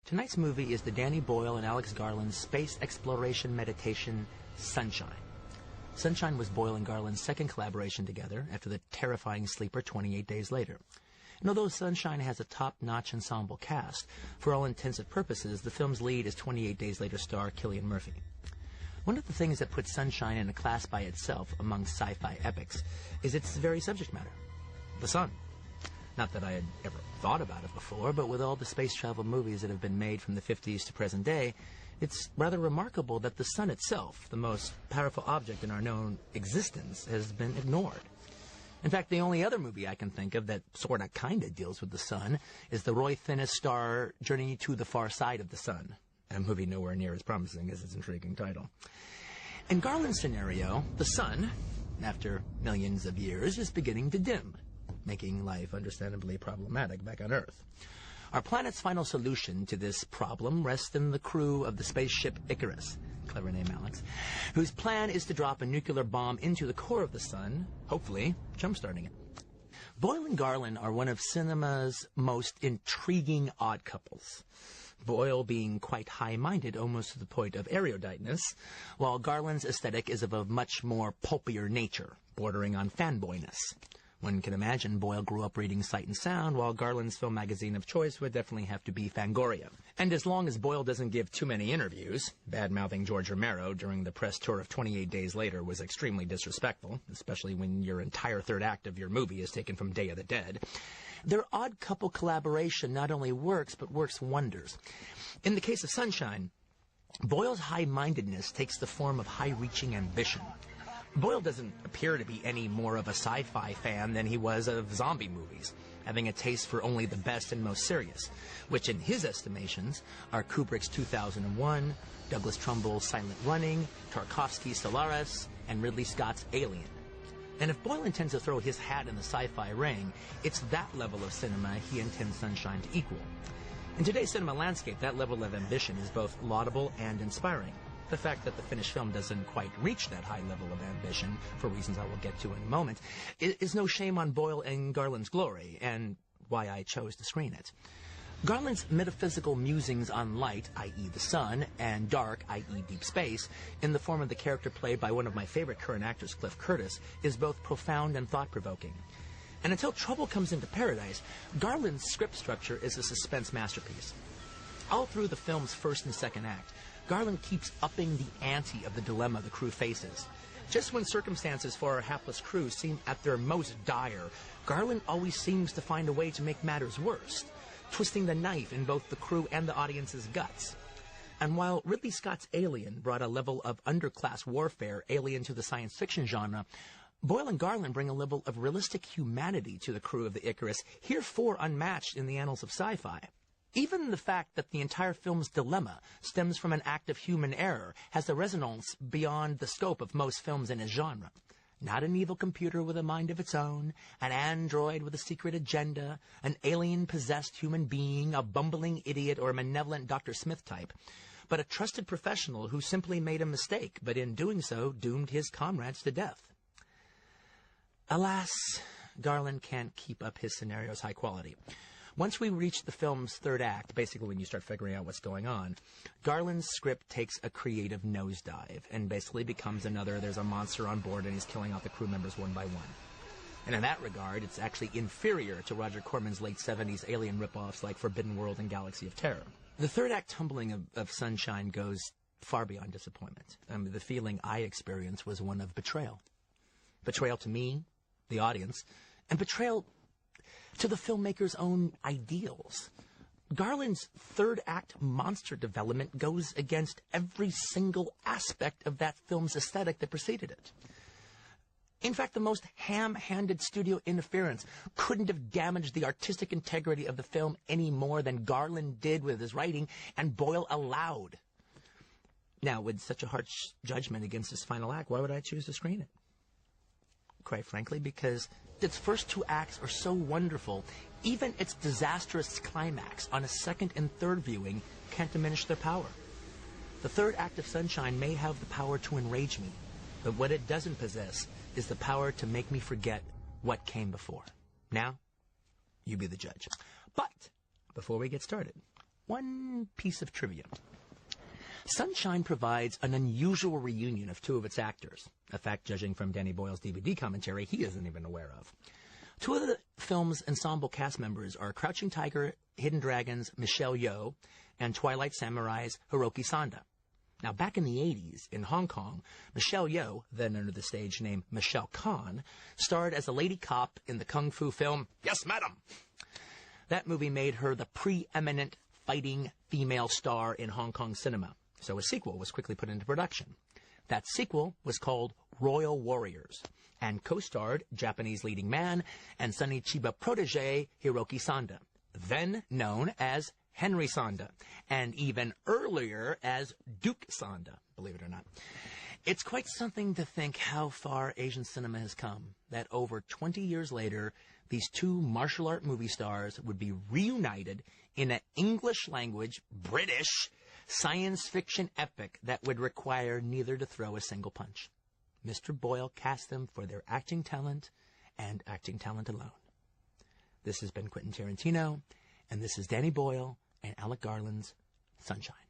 Tonight's movie is the Danny Boyle and Alex Garland space exploration meditation, Sunshine. Sunshine was Boyle and Garland's second collaboration together after the terrifying Sleeper 28 Days Later. And although Sunshine has a top-notch ensemble cast, for all intents and purposes, the film's lead is 28 Days Later star Cillian Murphy. One of the things that puts Sunshine in a class by itself among sci-fi epics is its very subject matter, the sun. Not that I had ever thought about it before, but with all the space travel movies that have been made from the 50s to present day, it's rather remarkable that the sun itself, the most powerful object in our known existence, has been ignored. In fact, the only other movie I can think of that sorta kinda deals with the sun is the Roy Finnis star Journey to the Far Side of the Sun, a movie nowhere near as promising as its intriguing title. In Garland's scenario, the sun, after millions of years, is beginning to dim, making life understandably problematic back on Earth. Our planet's final solution to this problem rests in the crew of the spaceship Icarus, clever name, Alex, whose plan is to drop a nuclear bomb into the core of the sun, hopefully jump-starting it. Boyle and Garland are one of cinema's most intriguing odd couples, Boyle being quite high-minded almost to the point of eruditeness, while Garland's aesthetic is of a much more pulpier nature, bordering on fanboyness. One can imagine Boyle grew up reading Sight and Sound, while Garland's film magazine of choice would definitely have to be Fangoria. And as long as Boyle doesn't give too many interviews, bad-mouthing George Romero during the press tour of 28 Days Later was extremely disrespectful, especially when your entire third act of your movie is taken from Day of the Dead, their odd couple collaboration not only works, but works wonders. In the case of Sunshine, Boyle's high-mindedness takes the form of high-reaching ambition. Boyle doesn't appear to be any more of a sci-fi fan than he was of zombie movies, having a taste for only the best and most serious, which in his estimations are Kubrick's 2001, Douglas Trumbull's Silent Running, Tarkovsky's Solaris, and Ridley Scott's Alien. And if Boyle intends to throw his hat in the sci-fi ring, it's that level of cinema he intends Sunshine to equal. In today's cinema landscape, that level of ambition is both laudable and inspiring. The fact that the finished film doesn't quite reach that high level of ambition, for reasons I will get to in a moment, is no shame on Boyle and Garland's glory, and why I chose to screen it. Garland's metaphysical musings on light, i.e. the sun, and dark, i.e. deep space, in the form of the character played by one of my favorite current actors, Cliff Curtis, is both profound and thought-provoking. And until trouble comes into paradise, Garland's script structure is a suspense masterpiece. All through the film's first and second act, Garland keeps upping the ante of the dilemma the crew faces. Just when circumstances for our hapless crew seem at their most dire, Garland always seems to find a way to make matters worse, twisting the knife in both the crew and the audience's guts. And while Ridley Scott's Alien brought a level of underclass warfare alien to the science fiction genre, Boyle and Garland bring a level of realistic humanity to the crew of the Icarus, heretofore unmatched in the annals of sci-fi. Even the fact that the entire film's dilemma stems from an act of human error has a resonance beyond the scope of most films in its genre. Not an evil computer with a mind of its own, an android with a secret agenda, an alien-possessed human being, a bumbling idiot, or a malevolent Dr. Smith type, but a trusted professional who simply made a mistake, but in doing so doomed his comrades to death. Alas, Garland can't keep up his scenario's high quality. Once we reach the film's third act, basically when you start figuring out what's going on, Garland's script takes a creative nosedive and basically becomes another there's a monster on board and he's killing off the crew members one by one. And in that regard, it's actually inferior to Roger Corman's late 70s alien ripoffs like Forbidden World and Galaxy of Terror. The third act tumbling of Sunshine goes far beyond disappointment. The feeling I experienced was one of betrayal. Betrayal to me, the audience, and betrayal to the filmmaker's own ideals. Garland's third act monster development goes against every single aspect of that film's aesthetic that preceded it. In fact, the most ham-handed studio interference couldn't have damaged the artistic integrity of the film any more than Garland did with his writing and Boyle allowed. Now, with such a harsh judgment against this final act, why would I choose to screen it? Quite frankly, because its first two acts are so wonderful, even its disastrous climax on a second and third viewing can't diminish their power. The third act of Sunshine may have the power to enrage me, but what it doesn't possess is the power to make me forget what came before. Now, you be the judge. But before we get started, one piece of trivia. Sunshine provides an unusual reunion of two of its actors, a fact, judging from Danny Boyle's DVD commentary, he isn't even aware of. Two of the film's ensemble cast members are Crouching Tiger, Hidden Dragon's Michelle Yeoh and Twilight Samurai's Hiroki Sanda. Now, back in the 80s, in Hong Kong, Michelle Yeoh, then under the stage name Michelle Khan, starred as a lady cop in the kung fu film Yes, Madam! That movie made her the preeminent fighting female star in Hong Kong cinema, so a sequel was quickly put into production. That sequel was called Royal Warriors, and co-starred Japanese leading man and Sonny Chiba protege Hiroki Sanda, then known as Henry Sanda, and even earlier as Duke Sanda, believe it or not. It's quite something to think how far Asian cinema has come, that over 20 years later, these two martial art movie stars would be reunited in an English-language, British, science fiction epic that would require neither to throw a single punch. Mr. Boyle cast them for their acting talent and acting talent alone. This has been Quentin Tarantino, and this is Danny Boyle and Alec Garland's Sunshine.